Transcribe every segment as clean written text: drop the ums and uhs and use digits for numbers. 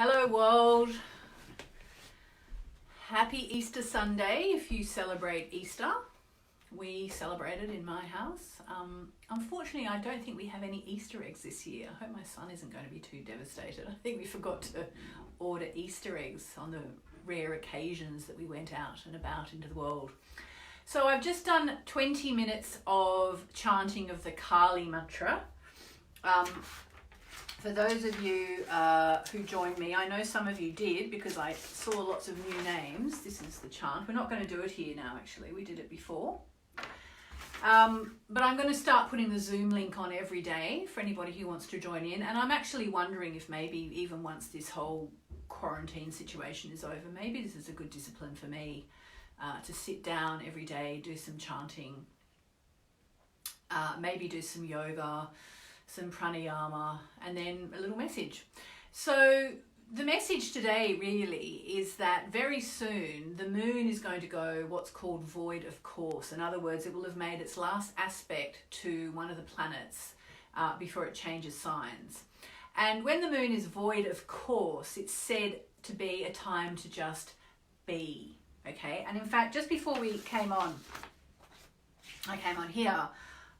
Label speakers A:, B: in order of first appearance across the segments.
A: Hello world. Happy Easter Sunday if you celebrate Easter. We celebrated in my house. Unfortunately, I don't think we have any Easter eggs this year. I hope my son isn't going to be too devastated. I think we forgot to order Easter eggs on the rare occasions that we went out and about into the world. So I've just done 20 minutes of chanting of the Kali mantra. For those of you who joined me, I know some of you did because I saw lots of new names. This is the chant. We're not going to do it here now, actually. We did it before. But I'm going to start putting the Zoom link on every day for anybody who wants to join in. And I'm actually wondering if maybe even once this whole quarantine situation is over, maybe this is a good discipline for me to sit down every day, do some chanting, maybe do some yoga, some pranayama, and then a little message. So the message today really is that very soon the moon is going to go what's called void of course. In other words, it will have made its last aspect to one of the planets before it changes signs. And when the moon is void of course, it's said to be a time to just be, okay? And in fact, just before I came on here,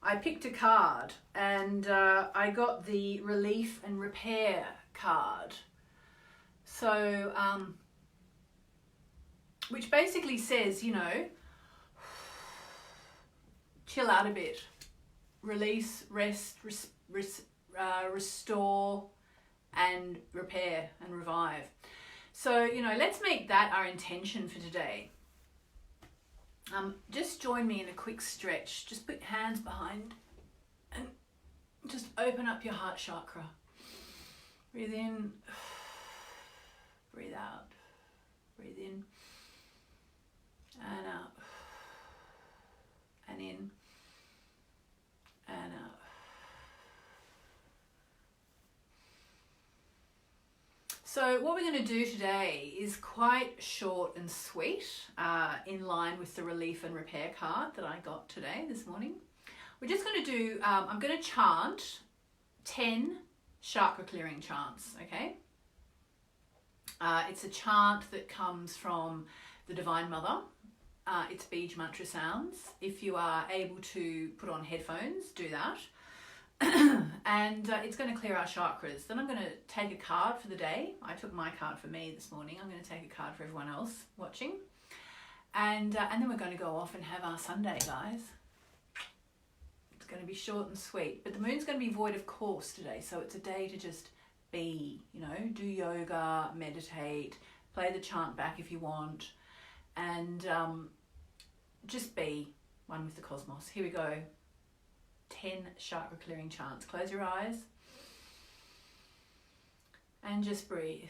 A: I picked a card and I got the relief and repair card. So, which basically says, you know, chill out a bit, release, rest, restore and repair and revive. So, you know, let's make that our intention for today. Just join me in a quick stretch. Just put hands behind and just open up your heart chakra. Breathe in, breathe out, breathe in and out, and in and out. So what we're going to do today is quite short and sweet, in line with the relief and repair card that I got today, this morning. We're just going to do, I'm going to chant 10 chakra clearing chants, okay? It's a chant that comes from the Divine Mother. It's Bij mantra sounds. If you are able to put on headphones, do that. And it's going to clear our chakras. Then I'm going to take a card for the day. I took my card for me this morning. I'm going to take a card for everyone else watching. And then we're going to go off and have our Sunday, guys. It's going to be short and sweet. But the moon's going to be void of course today. So it's a day to just be, you know, do yoga, meditate, play the chant back if you want. And just be one with the cosmos. Here we go. 10 chakra clearing chants. Close your eyes and just breathe.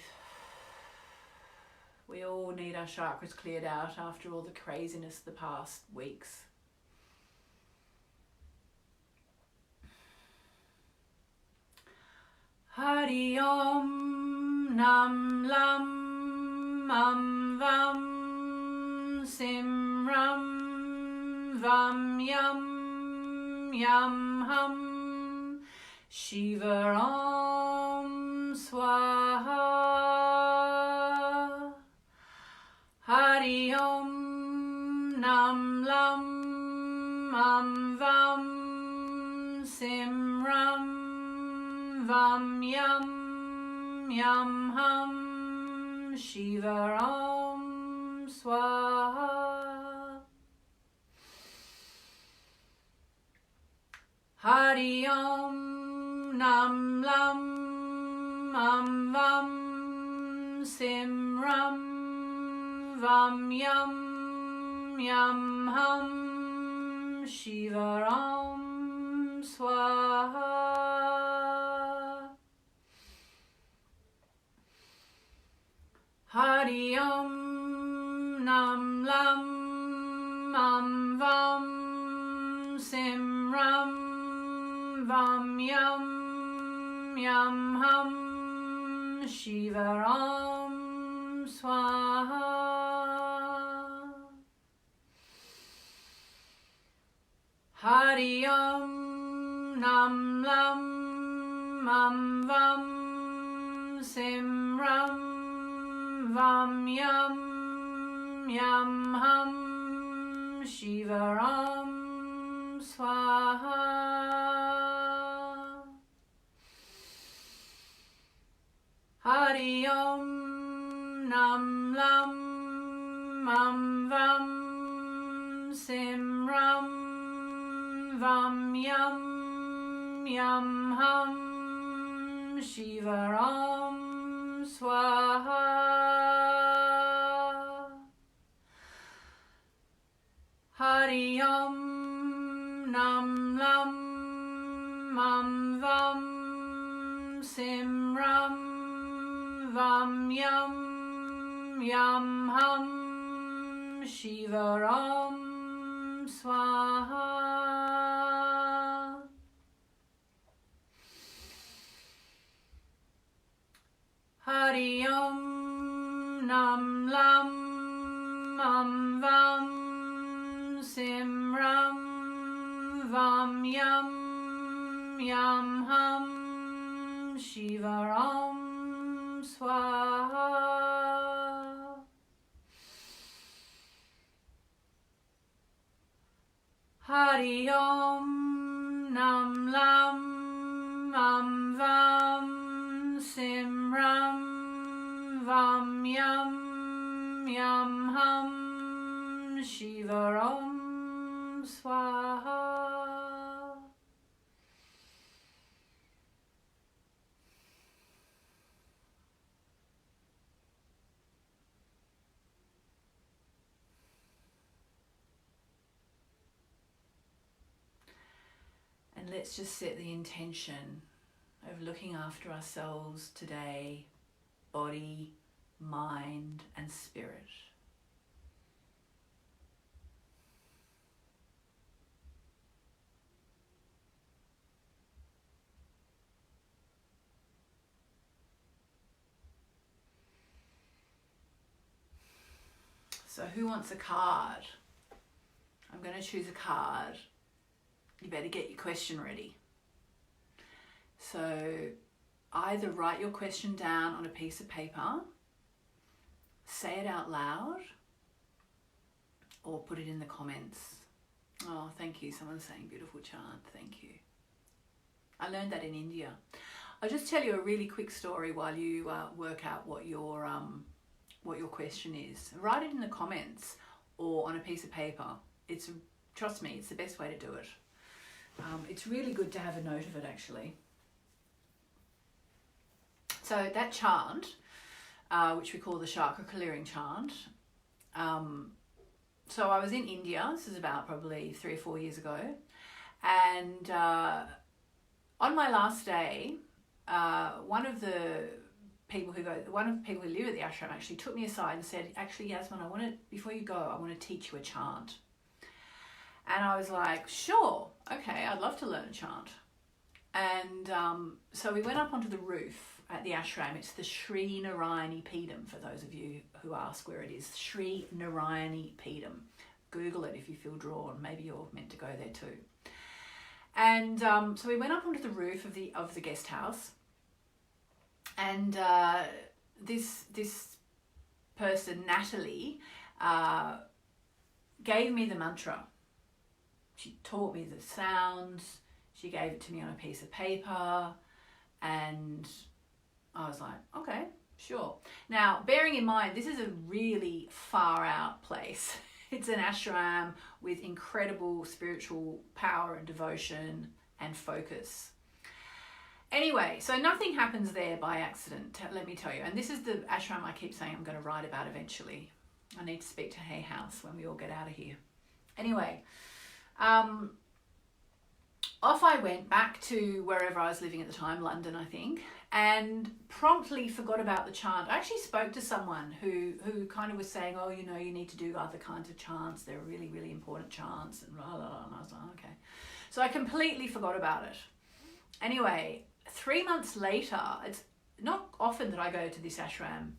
A: We all need our chakras cleared out after all the craziness of the past weeks. Hari Om Nam Lam Am Vam Sim Ram Vam Yam Yam Ham Shiva Om Swaha Hari Om Nam Lam Am Vam Sim Ram Vam Yam Yam Ham Shiva Om Swaha Hari Om Nam Lam Am Vam Sim Ram Vam Yam Yam Ham Shiva Om Swaha Hari Om Nam Lam Am Vam Sim Ram Vam Yam Yam Ham Shiva Om Swaha Hari Om Nam Lam Am Vam Sim Ram vam yam yam hum Shiva Ram Swaha. Hari Om Nam Lam Mam Vam Sim Ram Vam Yam Yam Hum Shiva Ram Swaha. Hari Om Nam Lam Mam Vam Sim Ram Vam Yam Yam Hum Shiva Ram Swaha. Hari Om Nam Lam Mam Vam Sim Ram Vam Yam Yam Hum Shiva Ram Swaha. Hari Om Nam Lam Mam Vam Sim Ram Vam Yam Yam Hum Shiva Ram Swaha. And let's just set the intention of looking after ourselves today, body, mind, and spirit. So who wants a card? I'm going to choose a card. You better get your question ready. So either write your question down on a piece of paper, say it out loud, or put it in the comments. Oh, thank you. Someone's saying beautiful chant. Thank you. I learned that in India. I'll just tell you a really quick story while you work out what your question is. Write it in the comments or on a piece of paper. Trust me, it's the best way to do it. It's really good to have a note of it, actually. So that chant, which we call the chakra clearing chant. So I was in India. This is about probably 3 or 4 years ago, and on my last day, one of the people who live at the ashram actually took me aside and said, "Actually, Yasmin, before you go, I want to teach you a chant." And I was like, "Sure, okay, I'd love to learn a chant." And so we went up onto the roof at the ashram. It's the Sri Narayani Peedam, for those of you who ask where it is. Sri Narayani Peedam. Google it if you feel drawn. Maybe you're meant to go there too. And so we went up onto the roof of the guest house, and this person, Natalie, gave me the mantra. She taught me the sounds. She gave it to me on a piece of paper, and I was like, okay, sure. Now, bearing in mind, this is a really far out place. It's an ashram with incredible spiritual power and devotion and focus. Anyway, so nothing happens there by accident, let me tell you. And this is the ashram I keep saying I'm going to write about eventually. I need to speak to Hay House when we all get out of here. Anyway, off I went back to wherever I was living at the time, London, I think, and promptly forgot about the chant. I actually spoke to someone who kind of was saying, oh, you know, you need to do other kinds of chants. They're really, really important chants, and blah, blah, blah. And I was like, okay. So I completely forgot about it. Anyway, 3 months later, it's not often that I go to this ashram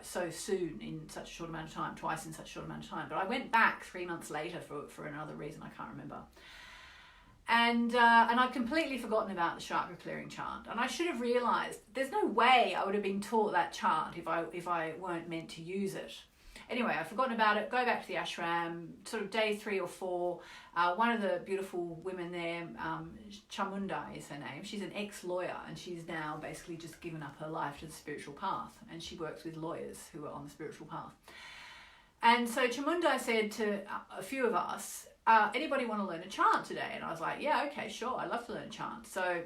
A: so soon in such a short amount of time, twice in such a short amount of time, but I went back 3 months later for another reason I can't remember. And I'd completely forgotten about the chakra clearing chant. And I should have realised there's no way I would have been taught that chant if I weren't meant to use it. Anyway, I've forgotten about it. Go back to the ashram, sort of day 3 or 4. One of the beautiful women there, Chamunda is her name. She's an ex-lawyer, and she's now basically just given up her life to the spiritual path. And she works with lawyers who are on the spiritual path. And so Chamunda said to a few of us, anybody want to learn a chant today? And I was like, yeah, okay, sure, I'd love to learn a chant. So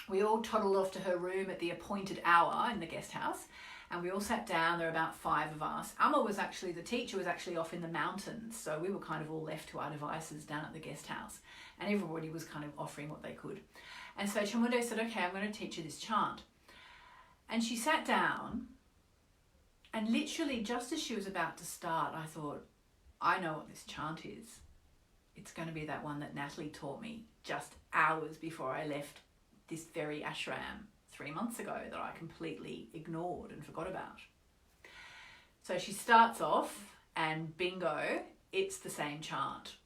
A: we all toddled off to her room at the appointed hour in the guest house, and we all sat down. There were about 5 of us. The teacher was actually off in the mountains, so we were kind of all left to our devices down at the guest house, and everybody was kind of offering what they could. And so Chamunda said, okay, I'm going to teach you this chant. And she sat down, and literally just as she was about to start, I thought, I know what this chant is. It's going to be that one that Natalie taught me just hours before I left this very ashram 3 months ago that I completely ignored and forgot about. So she starts off, and bingo, it's the same chant.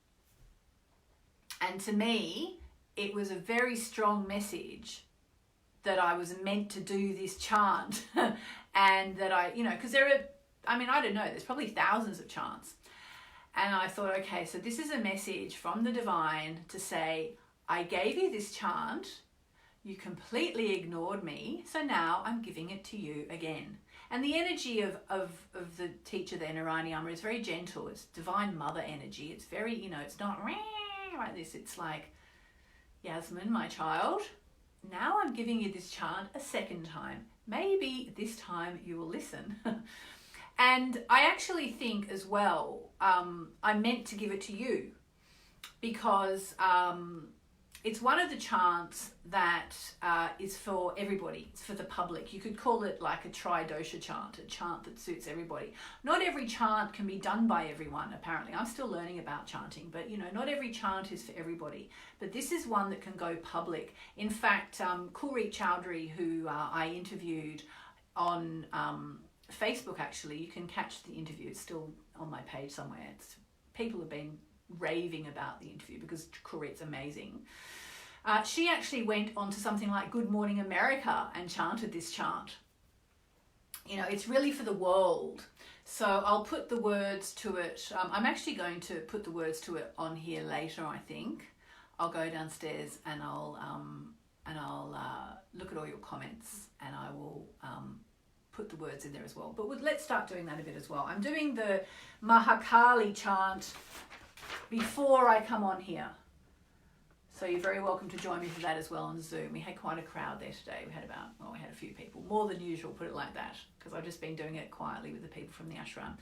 A: And to me, it was a very strong message that I was meant to do this chant and that because I don't know, there's probably thousands of chants. And I thought, okay, so this is a message from the divine to say, I gave you this chant, you completely ignored me, so now I'm giving it to you again. And the energy of the teacher there, Narayani Amma, is very gentle. It's divine mother energy. It's very, it's not like this. It's like, Yasmin, my child, now I'm giving you this chant a second time. Maybe this time you will listen. And I actually think as well, I meant to give it to you because it's one of the chants that is for everybody. It's for the public. You could call it like a tri-dosha chant, a chant that suits everybody. Not every chant can be done by everyone, apparently. I'm still learning about chanting, but not every chant is for everybody. But this is one that can go public. In fact, Kulreet Chowdhury, who I interviewed on Facebook, actually, you can catch the interview. It's still on my page somewhere. People have been raving about the interview because Kulreet's amazing. She actually went on to something like Good Morning America and chanted this chant. It's really for the world. So I'll put the words to it. I'm actually going to put the words to it on here later, I think. I'll go downstairs and I'll look at all your comments, and I will put the words in there as well. But let's start doing that a bit as well. I'm doing the Mahakali chant before I come on here. So you're very welcome to join me for that as well on Zoom. We had quite a crowd there today. We had a few people, more than usual, put it like that, because I've just been doing it quietly with the people from the ashram.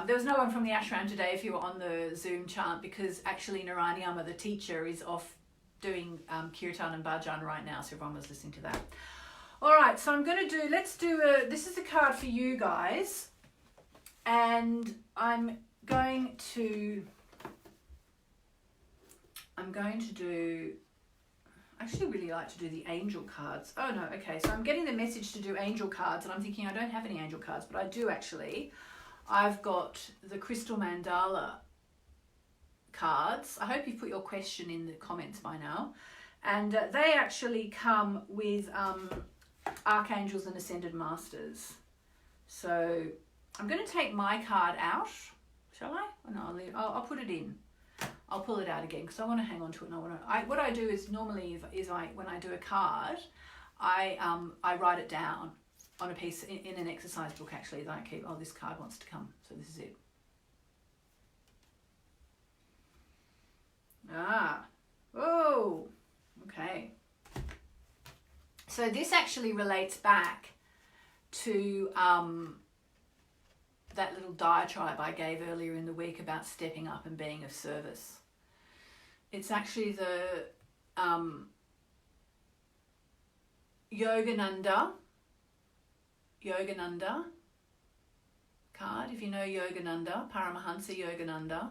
A: There was no one from the ashram today if you were on the Zoom chant, because actually Narayani Amma, the teacher, is off doing kirtan and bhajan right now, so everyone was listening to that. All right, so this is a card for you guys, and I actually really like to do the angel cards. Oh no, okay, so I'm getting the message to do angel cards, and I'm thinking I don't have any angel cards, but I do actually. I've got the crystal mandala cards. I hope you've put your question in the comments by now. And they actually come with archangels and ascended masters. So I'm going to take my card out. Shall I? Oh, no, I'll put it in. I'll pull it out again because I want to hang on to it. And what I do is normally when I do a card, I write it down on a piece in an exercise book actually that I keep. Oh, this card wants to come, so this is it. Oh, okay. So this actually relates back to that little diatribe I gave earlier in the week about stepping up and being of service. It's actually the Yogananda card. If you know Yogananda, Paramahansa Yogananda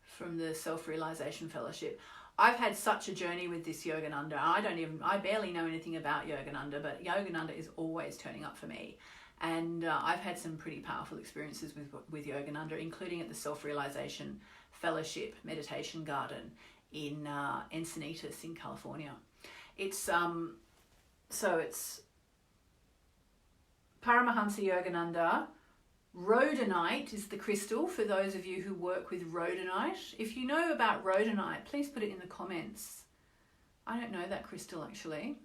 A: from the Self-Realization Fellowship. I've had such a journey with this Yogananda. I barely know anything about Yogananda, but Yogananda is always turning up for me. And I've had some pretty powerful experiences with Yogananda, including at the Self-Realization Fellowship Meditation Garden in Encinitas in California. It's it's Paramahansa Yogananda. Rhodonite is the crystal for those of you who work with rhodonite. If you know about rhodonite, please put it in the comments. I don't know that crystal actually.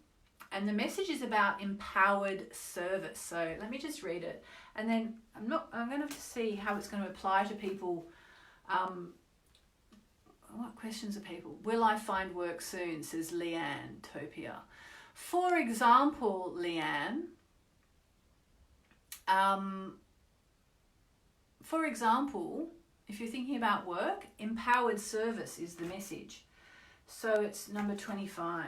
A: And the message is about empowered service. So let me just read it. And then I'm going to have to see how it's going to apply to people. What questions are people? Will I find work soon, says Leanne Topia. For example, Leanne, for example, if you're thinking about work, empowered service is the message. So it's number 25.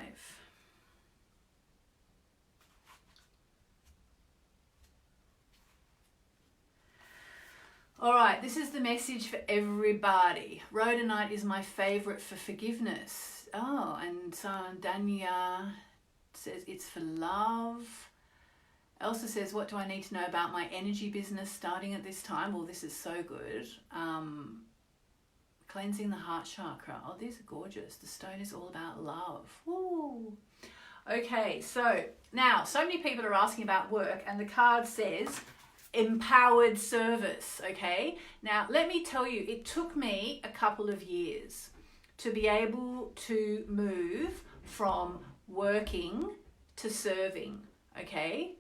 A: All right, this is the message for everybody. Rhodonite is my favorite for forgiveness. Oh, and Danya says it's for love. Elsa says, what do I need to know about my energy business starting at this time? Well, this is so good. Cleansing the heart chakra. Oh, these are gorgeous. The stone is all about love. Woo. Okay, so now so many people are asking about work and the card says empowered service, okay? Now, let me tell you, it took me a couple of years to be able to move from working to serving, okay?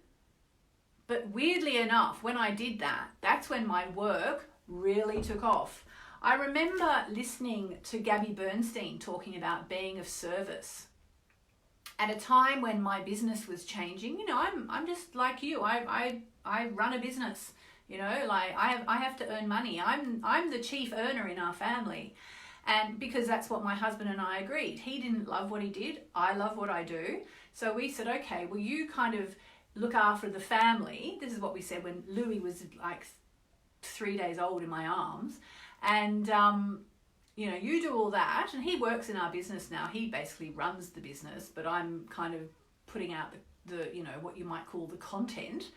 A: But weirdly enough, when I did that, that's when my work really took off. I remember listening to Gabby Bernstein talking about being of service at a time when my business was changing. You know, I'm just like you. I run a business. You know, like I have to earn money. I'm the chief earner in our family, and because that's what my husband and I agreed. He didn't love what he did. I love what I do. So we said, okay, well, you kind of look after the family. This is what we said when Louis was like 3 days old in my arms. And, you know, you do all that. And he works in our business now. He basically runs the business, but I'm kind of putting out the you know, what you might call the content.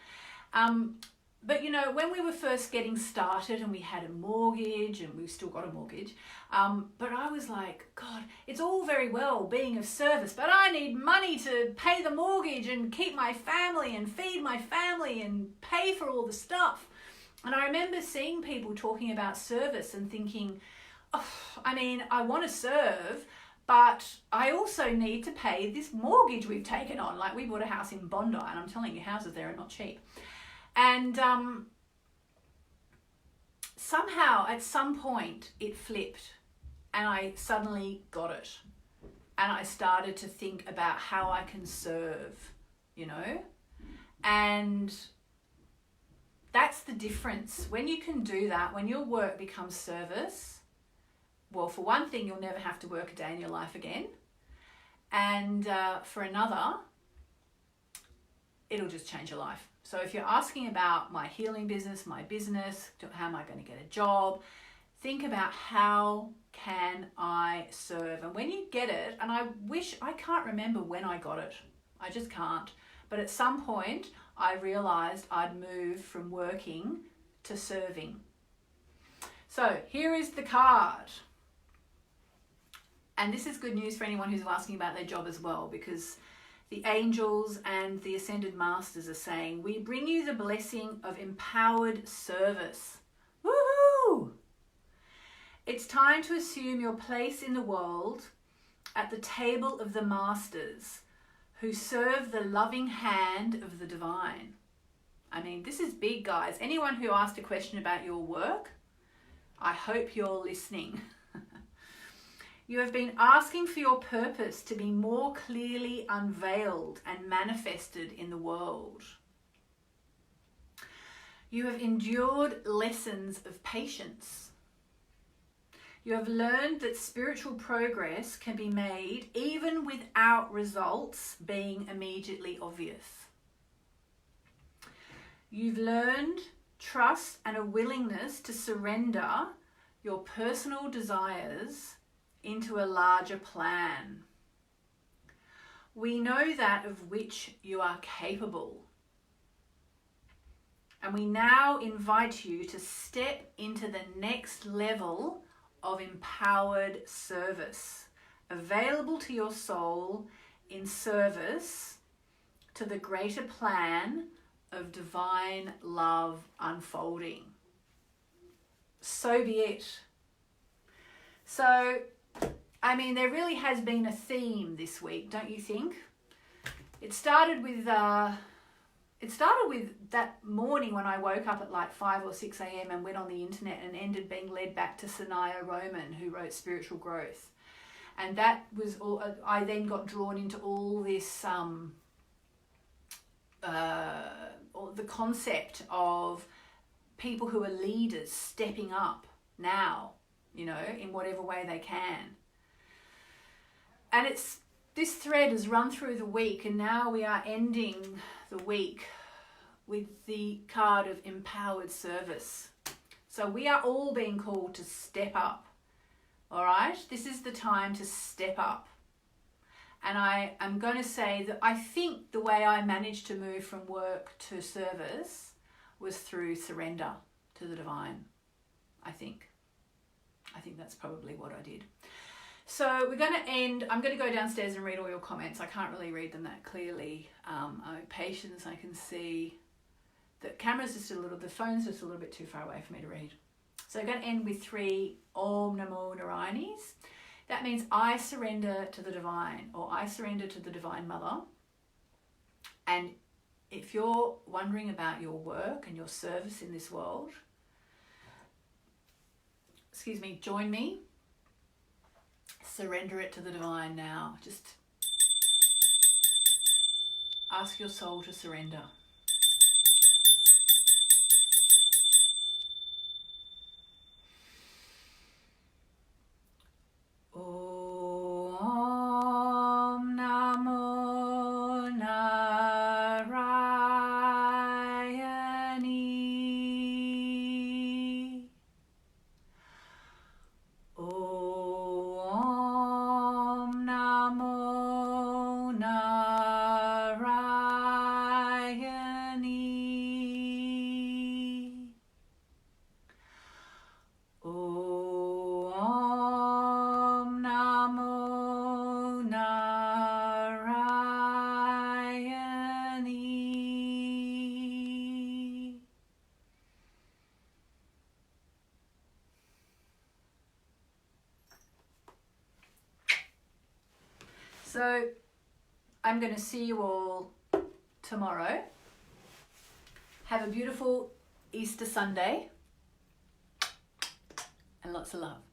A: But, you know, when we were first getting started and we had a mortgage and we've still got a mortgage, but I was like, God, it's all very well being of service, but I need money to pay the mortgage and keep my family and feed my family and pay for all the stuff. And I remember seeing people talking about service and thinking, oh, I mean, I want to serve, but I also need to pay this mortgage we've taken on. Like, we bought a house in Bondi, and I'm telling you, houses there are not cheap. And somehow, at some point, it flipped, and I suddenly got it. And I started to think about how I can serve, you know? And that's the difference. When you can do that, when your work becomes service, well, for one thing, you'll never have to work a day in your life again. And for another, it'll just change your life. So if you're asking about my healing business, my business, how am I going to get a job, think about how can I serve? And when you get it, and I can't remember when I got it. I just can't. But at some point, I realized I'd moved from working to serving. So here is the card. And this is good news for anyone who's asking about their job as well, because the angels and the ascended masters are saying, we bring you the blessing of empowered service. Woohoo! It's time to assume your place in the world at the table of the masters who serve the loving hand of the divine. I mean, this is big, guys. Anyone who asked a question about your work, I hope you're listening. You have been asking for your purpose to be more clearly unveiled and manifested in the world. You have endured lessons of patience. You have learned that spiritual progress can be made even without results being immediately obvious. You've learned trust and a willingness to surrender your personal desires into a larger plan. We know that of which you are capable. And we now invite you to step into the next level of empowered service. available to your soul in service to the greater plan of divine love unfolding. So be it. So, I mean, there really has been a theme this week, don't you think? It started with that morning when I woke up at like 5 or 6 a.m. and went on the internet, and ended being led back to Sanaya Roman, who wrote Spiritual Growth. And that was all. I then got drawn into all this, the concept of people who are leaders stepping up now, you know, in whatever way they can. And this thread has run through the week, and now we are ending the week with the card of empowered service. So we are all being called to step up. All right, this is the time to step up. And I am going to say that I think the way I managed to move from work to service was through surrender to the divine. I think that's probably what I did. So we're going to end. I'm going to go downstairs and read all your comments. I can't really read them that clearly. Patience, I can see. The camera's just the phone's just a little bit too far away for me to read. So I'm going to end with 3 Om Namo Narainis. That means I surrender to the divine, or I surrender to the Divine Mother. And if you're wondering about your work and your service in this world, join me. Surrender it to the divine now. Just ask your soul to surrender. Om Namo Narayani. Om Namo Narayani. Om Namo Narayani. So I'm going to see you all tomorrow. Have a beautiful Easter Sunday and lots of love.